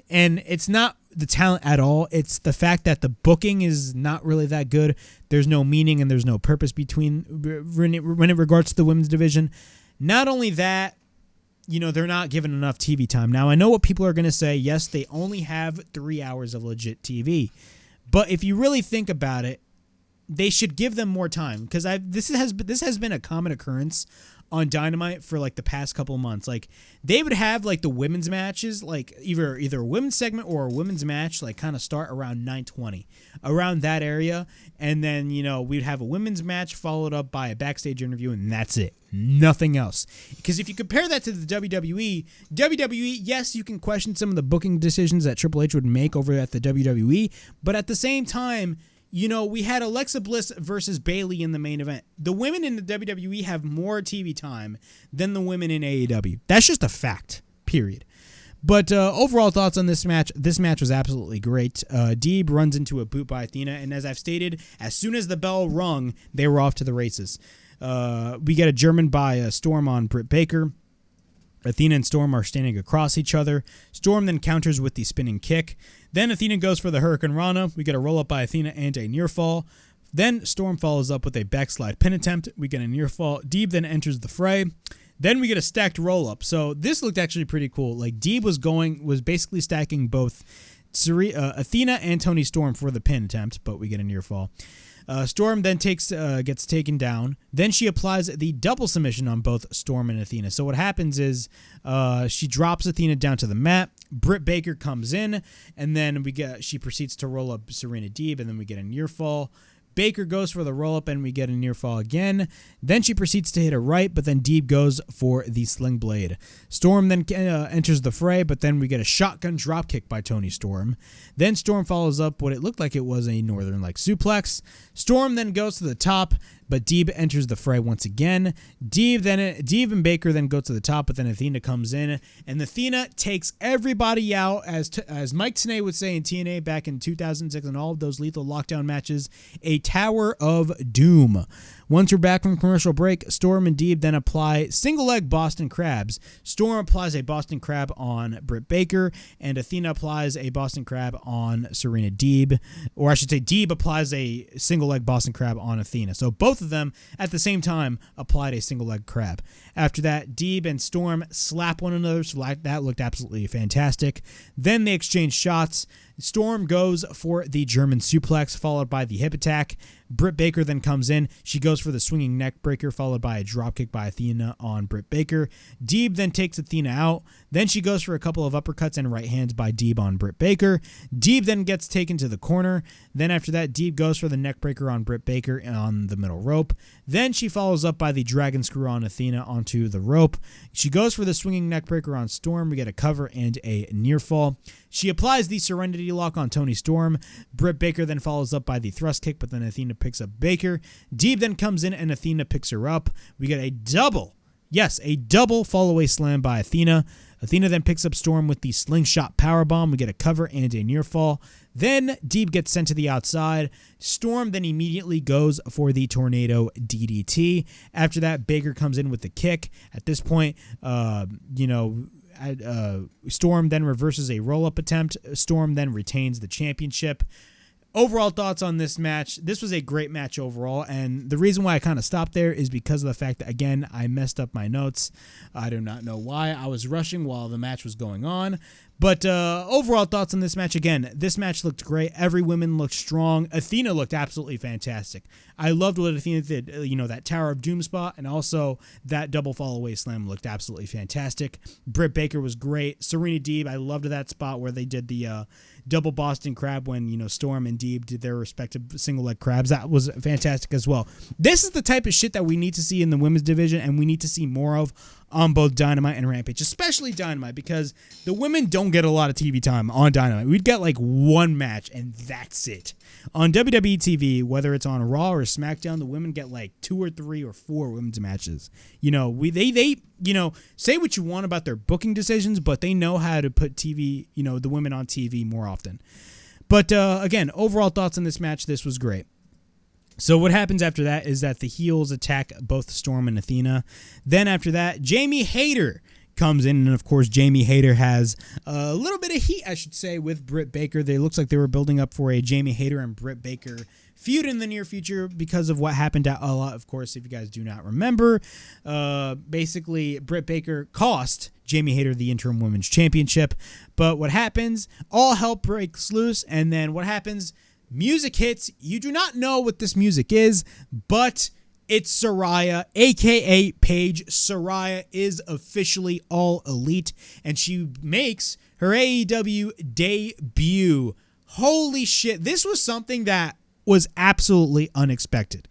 And it's not the talent at all. It's the fact that the booking is not really that good. There's no meaning and there's no purpose when it regards to the women's division. Not only that, they're not given enough TV time. Now, I know what people are going to say. Yes, they only have 3 hours of legit TV. But if you really think about it, they should give them more time, because this has been a common occurrence on Dynamite for like the past couple of months. Like, they would have like the women's matches, like either a women's segment or a women's match, like kind of start around 9:20, around that area, and then we'd have a women's match followed up by a backstage interview, and that's it, nothing else. Because if you compare that to the WWE, yes, you can question some of the booking decisions that Triple H would make over at the WWE, but at the same time, we had Alexa Bliss versus Bayley in the main event. The women in the WWE have more TV time than the women in AEW. That's just a fact, period. But overall thoughts on this match. This match was absolutely great. Deeb runs into a boot by Athena, and as I've stated, as soon as the bell rung, they were off to the races. We get a German by Storm on Britt Baker. Athena and Storm are standing across each other. Storm then counters with the spinning kick. Then Athena goes for the Hurricane Rana. We get a roll-up by Athena and a near fall. Then Storm follows up with a backslide pin attempt. We get a near fall. Deeb then enters the fray. Then we get a stacked roll-up. So this looked actually pretty cool. Like Deeb was basically stacking both Athena and Toni Storm for the pin attempt, but we get a near fall. Storm then gets taken down. Then she applies the double submission on both Storm and Athena. So what happens is she drops Athena down to the mat. Britt Baker comes in, and then she proceeds to roll up Serena Deeb, and then we get a near fall. Baker goes for the roll-up, and we get a near fall again. Then she proceeds to hit a right, but then Deeb goes for the sling blade. Storm then enters the fray, but then we get a shotgun dropkick by Toni Storm. Then Storm follows up what it looked like it was a Northern Light suplex. Storm then goes to the top, but Deeb enters the fray once again. Deeb and Baker then go to the top, but then Athena comes in, and Athena takes everybody out, as Mike Tenay would say in TNA back in 2006 and all of those Lethal Lockdown matches, a Tower of Doom. Once we're back from commercial break, Storm and Deeb then apply single leg Boston Crabs. Storm applies a Boston Crab on Britt Baker, and Athena applies a Boston Crab on Serena Deeb. Or I should say Deeb applies a single leg Boston Crab on Athena. So both of them at the same time applied a single leg crab. After that, Deeb and Storm slap one another, so that looked absolutely fantastic. Then they exchange shots. Storm goes for the German suplex, followed by the hip attack. Britt Baker then comes in. She goes for the swinging neck breaker, followed by a dropkick by Athena on Britt Baker. Deeb then takes Athena out. Then she goes for a couple of uppercuts and right hands by Deeb on Britt Baker. Deeb then gets taken to the corner. Then after that, Deeb goes for the neck breaker on Britt Baker on the middle rope. Then she follows up by the dragon screw on Athena onto the rope. She goes for the swinging neck breaker on Storm. We get a cover and a near fall. She applies the Serenity Lock on Toni Storm. Britt Baker then follows up by the thrust kick, but then Athena picks up Baker. Deeb then comes in and Athena picks her up. We get a double fall-away slam by Athena. Athena then picks up Storm with the slingshot powerbomb. We get a cover and a near fall. Then Deeb gets sent to the outside. Storm then immediately goes for the tornado DDT. After that, Baker comes in with the kick. At this point, Storm then reverses a roll-up attempt. Storm then retains the championship. Overall thoughts on this match. This was a great match overall, and the reason why I kind of stopped there is because of the fact that, again, I messed up my notes. I do not know why. I was rushing while the match was going on. But overall thoughts on this match. Again, this match looked great. Every woman looked strong. Athena looked absolutely fantastic. I loved what Athena did. That Tower of Doom spot, and also that double fall away slam looked absolutely fantastic. Britt Baker was great. Serena Deeb, I loved that spot where they did the double Boston Crab when Storm and Deeb did their respective single leg crabs. That was fantastic as well. This is the type of shit that we need to see in the women's division, and we need to see more of on both Dynamite and Rampage, especially Dynamite, because the women don't get a lot of TV time on Dynamite. We'd get like one match, and that's it. On WWE TV, whether it's on Raw or SmackDown, the women get like 2 or 3 or 4 women's matches. They say what you want about their booking decisions, but they know how to put TV, the women on TV more often. But again, overall thoughts on this match, this was great. So what happens after that is that the heels attack both Storm and Athena. Then after that, Jamie Hayter comes in, and of course Jamie Hayter has a little bit of heat, I should say, with Britt Baker. It looks like they were building up for a Jamie Hayter and Britt Baker feud in the near future because of what happened at All Out. Of course, if you guys do not remember, basically Britt Baker cost Jamie Hayter the Interim Women's Championship. But what happens? All hell breaks loose, and then what happens? Music hits. You do not know what this music is, but it's Saraya, a.k.a. Paige. Saraya is officially All Elite, and she makes her AEW debut. Holy shit. This was something that was absolutely unexpected.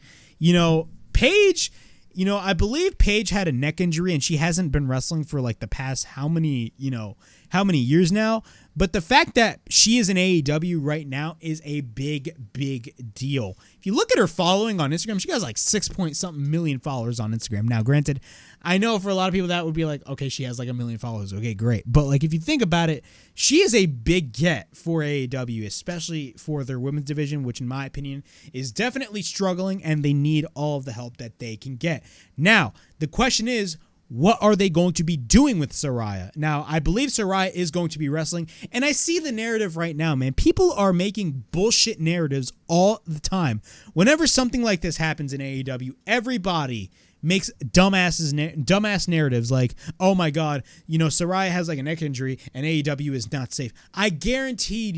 Paige, I believe Paige had a neck injury, and she hasn't been wrestling for like the past how many years now. But the fact that she is in AEW right now is a big, big deal. If you look at her following on Instagram, she has like 6-point-something million followers on Instagram. Now, granted, I know for a lot of people that would be like, okay, she has like 1 million followers. Okay, great. But like if you think about it, she is a big get for AEW, especially for their women's division, which in my opinion is definitely struggling, and they need all of the help that they can get. Now, the question is, what are they going to be doing with Saraya? Now, I believe Saraya is going to be wrestling, and I see the narrative right now, man. People are making bullshit narratives all the time. Whenever something like this happens in AEW, everybody makes dumbass narratives like, oh my God, Saraya has like a neck injury and AEW is not safe. I guaranteed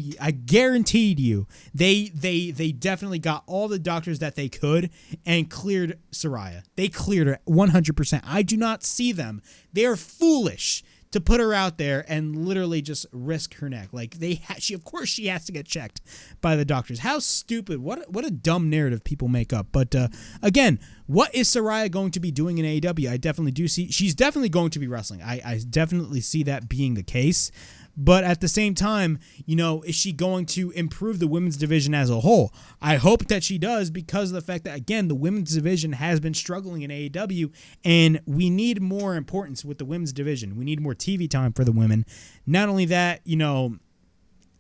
you, they definitely got all the doctors that they could and cleared Saraya. They cleared her 100%. I do not see them. They are foolish to put her out there and literally just risk her neck. Like of course she has to get checked by the doctors. How stupid. What a dumb narrative people make up. But again, what is Saraya going to be doing in AEW? I definitely do see she's definitely going to be wrestling. I definitely see that being the case. But at the same time, is she going to improve the women's division as a whole? I hope that she does, because of the fact that, again, the women's division has been struggling in AEW, and we need more importance with the women's division. We need more TV time for the women. Not only that,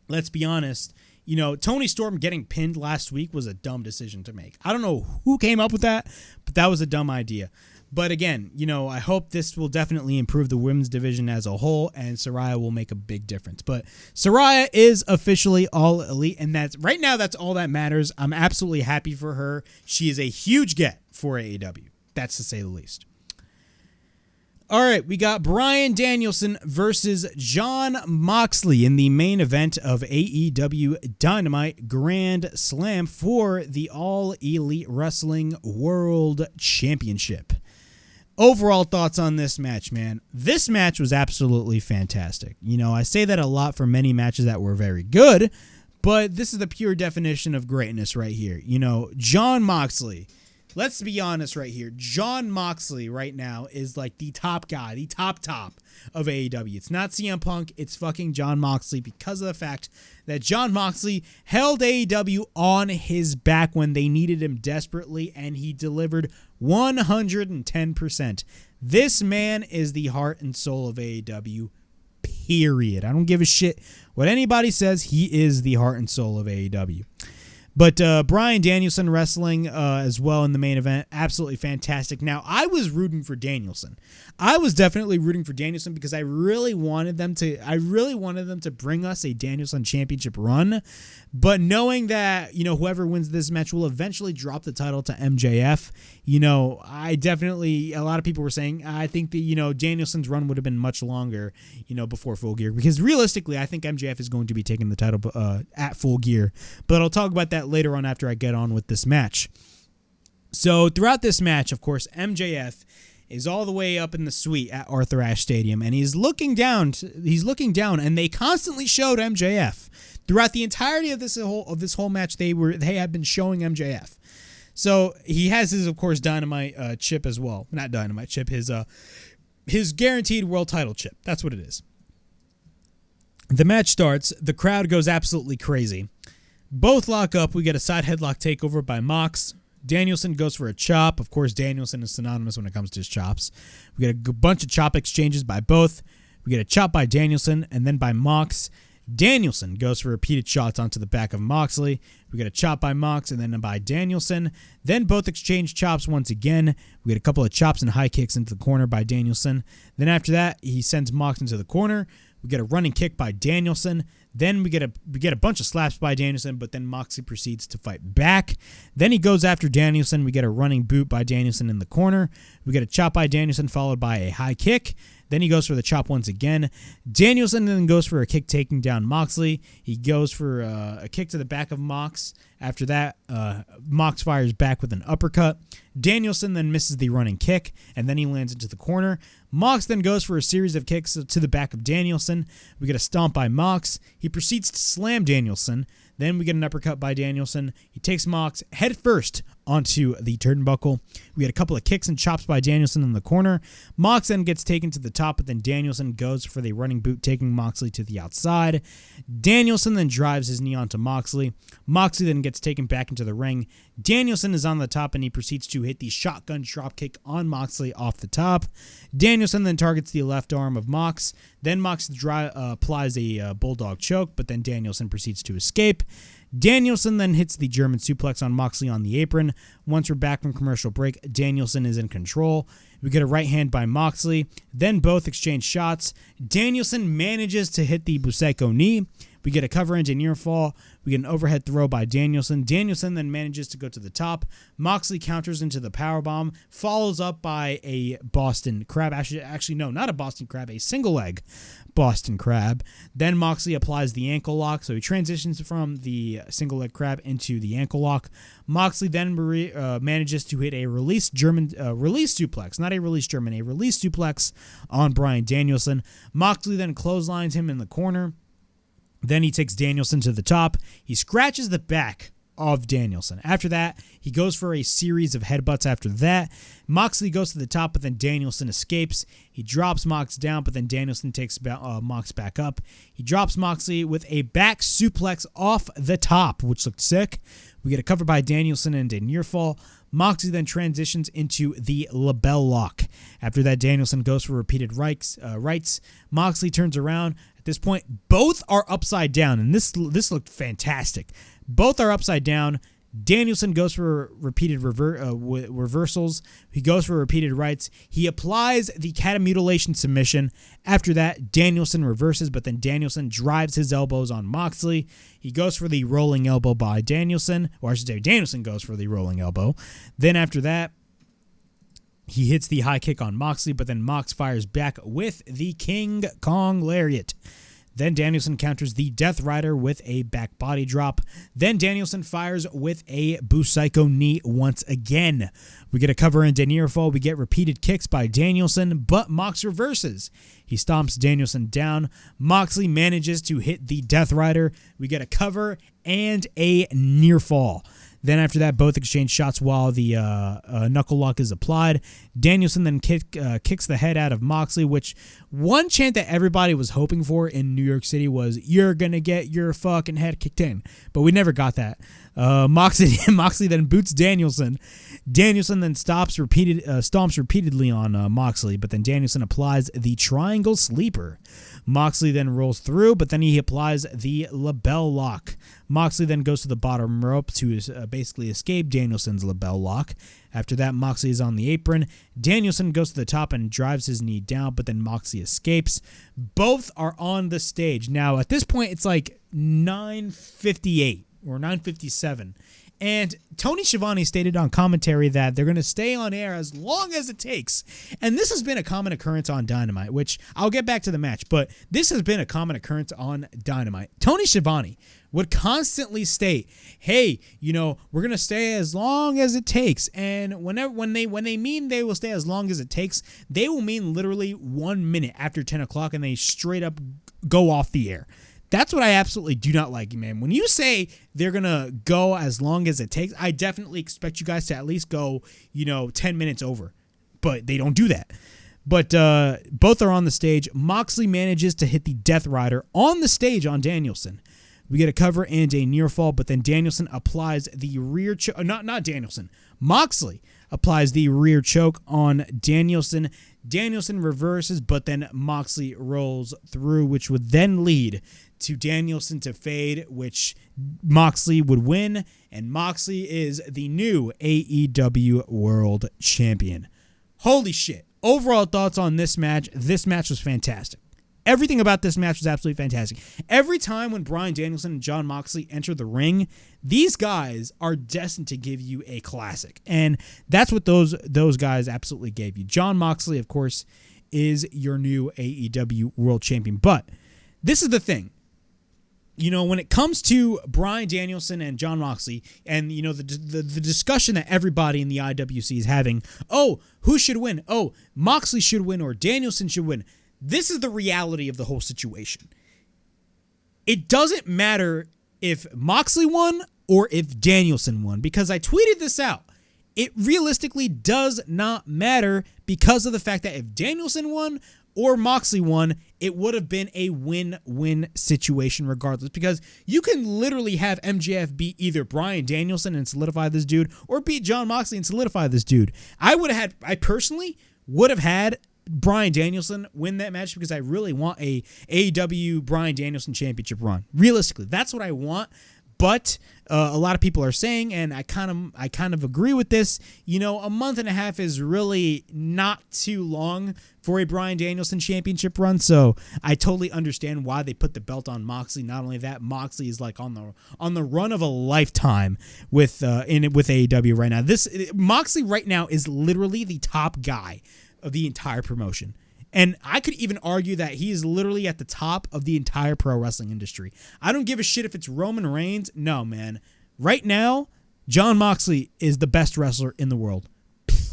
let's be honest, Toni Storm getting pinned last week was a dumb decision to make. I don't know who came up with that, but that was a dumb idea. But again, I hope this will definitely improve the women's division as a whole, and Saraya will make a big difference. But Saraya is officially All Elite, and that's all that matters. I'm absolutely happy for her. She is a huge get for AEW. That's to say the least. All right, we got Bryan Danielson versus Jon Moxley in the main event of AEW Dynamite Grand Slam for the All Elite Wrestling World Championship. Overall thoughts on this match, man. This match was absolutely fantastic. I say that a lot for many matches that were very good, but this is the pure definition of greatness right here. Jon Moxley. Let's be honest right here. Jon Moxley right now is like the top guy, the top of AEW. It's not CM Punk. It's fucking Jon Moxley, because of the fact that Jon Moxley held AEW on his back when they needed him desperately, and he delivered 110%. This man is the heart and soul of AEW, period. I don't give a shit what anybody says. He is the heart and soul of AEW. But Bryan Danielson wrestling as well in the main event, absolutely fantastic. Now, I was rooting for Danielson. I was definitely rooting for Danielson because I really wanted them to bring us a Danielson championship run. But knowing that, whoever wins this match will eventually drop the title to MJF, a lot of people were saying, I think that, Danielson's run would have been much longer, before Full Gear. Because realistically, I think MJF is going to be taking the title at Full Gear. But I'll talk about that later on after I get on with this match. So throughout this match, of course, MJF is all the way up in the suite at Arthur Ashe Stadium, and he's looking down, and they constantly showed MJF throughout the entirety of this whole match. They had been showing MJF. So he has his, of course, Dynamite chip as well. Not Dynamite chip, his guaranteed world title chip. That's what it is. The match starts. The crowd goes absolutely crazy. Both lock up. We get a side headlock takeover by Mox. Danielson goes for a chop. Of course, Danielson is synonymous when it comes to his chops. We get a bunch of chop exchanges by both. We get a chop by Danielson and then by Mox. Danielson goes for repeated shots onto the back of Moxley. We get a chop by Mox and then by Danielson. Then both exchange chops once again. We get a couple of chops and high kicks into the corner by Danielson. Then after that, he sends Mox into the corner. We get a running kick by Danielson. Then we get a bunch of slaps by Danielson, but then Moxley proceeds to fight back. Then he goes after Danielson. We get a running boot by Danielson in the corner. We get a chop by Danielson followed by a high kick. Then he goes for the chop once again. Danielson then goes for a kick taking down Moxley. He goes for a kick to the back of Mox. After that, Mox fires back with an uppercut. Danielson then misses the running kick, and then he lands into the corner. Mox then goes for a series of kicks to the back of Danielson. We get a stomp by Mox. He proceeds to slam Danielson. Then we get an uppercut by Danielson. He takes Mox head first onto the turnbuckle. We get a couple of kicks and chops by Danielson in the corner. Mox then gets taken to the top, but then Danielson goes for the running boot, taking Moxley to the outside. Danielson then drives his knee onto Moxley. Moxley then gets gets taken back into the ring. Danielson is on the top, and he proceeds to hit the shotgun dropkick on Moxley off the top. Danielson then targets the left arm of Mox. Then Mox applies a bulldog choke, but then Danielson proceeds to escape. Danielson then hits the German suplex on Moxley on the apron. Once we're back from commercial break, Danielson is in control. We get a right hand by Moxley. Then both exchange shots. Danielson manages to hit the Busaiku knee. We get a cover into near fall. We get an overhead throw by Danielson. Danielson then manages to go to the top. Moxley counters into the powerbomb, follows up by a Boston Crab. Actually, no, not a Boston Crab, a single leg Boston Crab. Then Moxley applies the ankle lock, so he transitions from the single leg crab into the ankle lock. Moxley then manages to hit a release suplex, not a release German, a release suplex on Bryan Danielson. Moxley then clotheslines him in the corner. Then he takes Danielson to the top. He scratches the back of Danielson. After that, he goes for a series of headbutts after that. Moxley goes to the top, but then Danielson escapes. He drops Mox down, but then Danielson takes Mox back up. He drops Moxley with a back suplex off the top, which looked sick. We get a cover by Danielson and a near fall. Moxley then transitions into the label lock. After that, Danielson goes for repeated rights. Moxley turns around. At this point, both are upside down, and this looked fantastic. Both are upside down. Danielson goes for repeated reversals. He goes for repeated rights. He applies the catamutilation submission. After that, Danielson reverses, but then Danielson drives his elbows on Moxley. He goes for the rolling elbow by Danielson, or I should say Danielson goes for the rolling elbow. Then after that, he hits the high kick on Moxley, but then Mox fires back with the King Kong Lariat. Then Danielson counters the Death Rider with a back body drop. Then Danielson fires with a Busaiku knee once again. We get a cover into near fall. We get repeated kicks by Danielson, but Mox reverses. He stomps Danielson down. Moxley manages to hit the Death Rider. We get a cover and a near fall. Then after that, both exchange shots while the knuckle lock is applied. Danielson then kicks the head out of Moxley, which one chant that everybody was hoping for in New York City was, "You're going to get your fucking head kicked in." But we never got that. Moxley then boots Danielson. Danielson then stomps repeatedly on Moxley, but then Danielson applies the triangle sleeper. Moxley then rolls through, but then he applies the label lock. Moxley then goes to the bottom rope to basically escape Danielson's label lock. After that, Moxley is on the apron. Danielson goes to the top and drives his knee down, but then Moxley escapes. Both are on the stage. Now, at this point, it's like 9:58 or 9:57. And Tony Schiavone stated on commentary that they're going to stay on air as long as it takes. And this has been a common occurrence on Dynamite, which I'll get back to the match, but this has been a common occurrence on Dynamite. Tony Schiavone would constantly state, "Hey, we're going to stay as long as it takes." And when they mean they will stay as long as it takes, they will mean literally 1 minute after 10 o'clock, and they straight up go off the air. That's what I absolutely do not like, man. When you say they're going to go as long as it takes, I definitely expect you guys to at least go, 10 minutes over. But they don't do that. But both are on the stage. Moxley manages to hit the Death Rider on the stage on Danielson. We get a cover and a near fall, but then Danielson applies the rear choke. Not Danielson. Moxley applies the rear choke on Danielson. Danielson reverses, but then Moxley rolls through, which would then lead to Danielson to fade, which Moxley would win, and Moxley is the new AEW World Champion. Holy shit. Overall thoughts on this match. This match was fantastic. Everything about this match was absolutely fantastic. Every time when Bryan Danielson and Jon Moxley enter the ring, these guys are destined to give you a classic. And that's what those guys absolutely gave you. Jon Moxley, of course, is your new AEW World Champion. But this is the thing. When it comes to Bryan Danielson and Jon Moxley and, the discussion that everybody in the IWC is having, who should win? Moxley should win or Danielson should win. This is the reality of the whole situation. It doesn't matter if Moxley won or if Danielson won, because I tweeted this out. It realistically does not matter because of the fact that if Danielson won or Moxley won, it would have been a win-win situation regardless, because you can literally have MJF beat either Bryan Danielson and solidify this dude, or beat Jon Moxley and solidify this dude. I personally would have had Bryan Danielson win that match, because I really want a AEW Bryan Danielson championship run. Realistically, that's what I want. But a lot of people are saying, and I kind of agree with this, a month and a half is really not too long for a Bryan Danielson championship run. So I totally understand why they put the belt on Moxley. Not only that, Moxley is like on the run of a lifetime with AEW right now. Moxley right now is literally the top guy of the entire promotion. And I could even argue that he is literally at the top of the entire pro wrestling industry. I don't give a shit if it's Roman Reigns. No, man. Right now, Jon Moxley is the best wrestler in the world.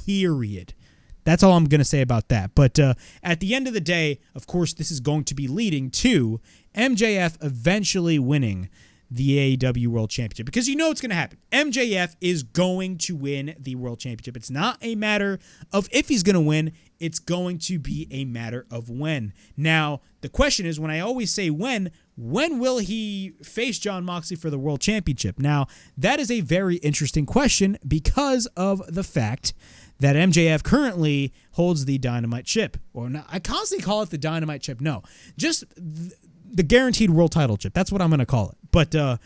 Period. That's all I'm going to say about that. But at the end of the day, of course, this is going to be leading to MJF eventually winning the AEW World Championship, because it's going to happen. MJF is going to win the World Championship. It's not a matter of if he's going to win. It's going to be a matter of when. Now, the question is, when I always say when will he face Jon Moxley for the World Championship? Now, that is a very interesting question, because of the fact that MJF currently holds the Dynamite chip. Or not, I constantly call it the Dynamite chip. No, just the guaranteed world title chip. That's what I'm going to call it. But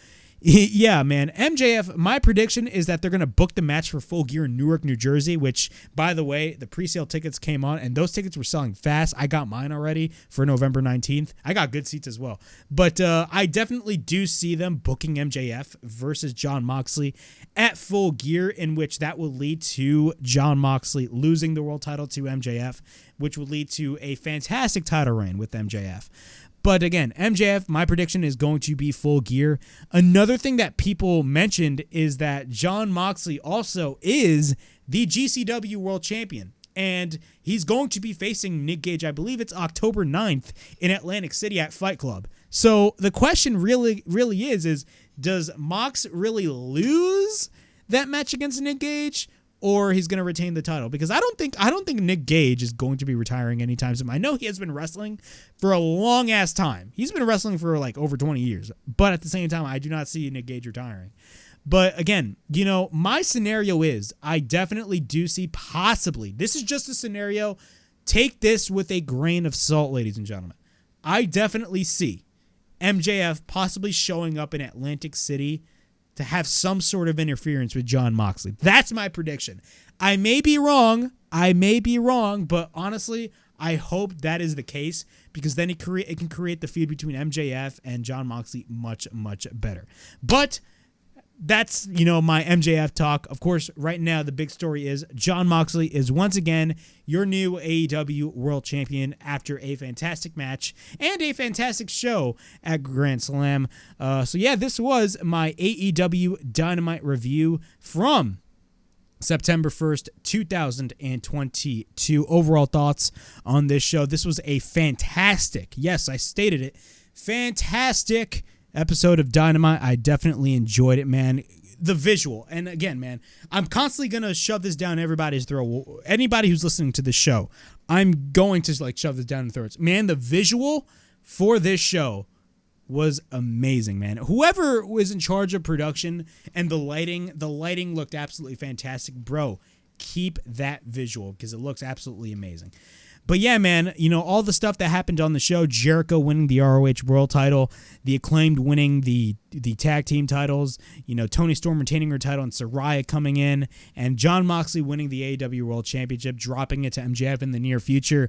yeah, man, MJF, my prediction is that they're going to book the match for Full Gear in Newark, New Jersey, which, by the way, the pre-sale tickets came on, and those tickets were selling fast. I got mine already for November 19th. I got good seats as well. But I definitely do see them booking MJF versus Jon Moxley at Full Gear, in which that will lead to Jon Moxley losing the world title to MJF, which will lead to a fantastic title reign with MJF. But again, MJF, my prediction is going to be Full Gear. Another thing that people mentioned is that Jon Moxley also is the GCW World Champion. And he's going to be facing Nick Gage, I believe it's October 9th in Atlantic City at Fight Club. So the question really is does Mox really lose that match against Nick Gage? Or he's going to retain the title, because I don't think Nick Gage is going to be retiring anytime soon. I know he has been wrestling for a long ass time. He's been wrestling for like over 20 years, but at the same time, I do not see Nick Gage retiring. But again, my scenario is I definitely do see possibly, this is just a scenario. Take this with a grain of salt, ladies and gentlemen. I definitely see MJF possibly showing up in Atlantic City to have some sort of interference with Jon Moxley. That's my prediction. I may be wrong, but honestly, I hope that is the case, because then it can create the feud between MJF and Jon Moxley much, much better. But that's, my MJF talk. Of course, right now, the big story is Jon Moxley is once again your new AEW World Champion after a fantastic match and a fantastic show at Grand Slam. So yeah, this was my AEW Dynamite review from September 1st, 2022. Overall thoughts on this show. This was a fantastic, yes, I stated it, fantastic episode of Dynamite. I definitely enjoyed it, man. The visual, and again, man, I'm constantly gonna shove this down everybody's throat. Anybody who's listening to this show, I'm going to shove this down their throats. Man, the visual for this show was amazing, man. Whoever was in charge of production and the lighting looked absolutely fantastic, bro. Keep that visual, because it looks absolutely amazing. But yeah, man, all the stuff that happened on the show, Jericho winning the ROH World Title, the Acclaimed winning the tag team titles, Toni Storm retaining her title and Saraya coming in, and Jon Moxley winning the AEW World Championship, dropping it to MJF in the near future.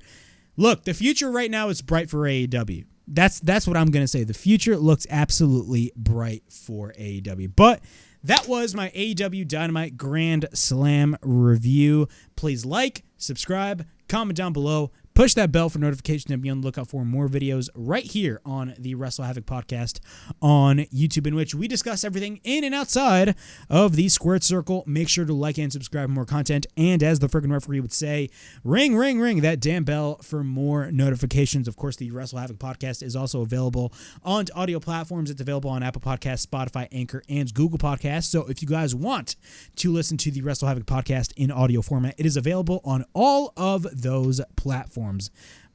Look, the future right now is bright for AEW. That's what I'm going to say. The future looks absolutely bright for AEW. But that was my AEW Dynamite Grand Slam review. Please like, subscribe, comment down below, push that bell for notifications, and be on the lookout for more videos right here on the Wrestle Havoc podcast on YouTube, in which we discuss everything in and outside of the squared circle. Make sure to like and subscribe for more content, and as the friggin' referee would say, ring, ring, ring that damn bell for more notifications. Of course, the Wrestle Havoc podcast is also available on audio platforms. It's available on Apple Podcasts, Spotify, Anchor, and Google Podcasts. So if you guys want to listen to the Wrestle Havoc podcast in audio format, it is available on all of those platforms.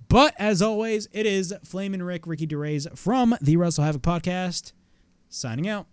But as always, it is Flamin' Ricky DeRays from the Wrestle Havoc podcast, signing out.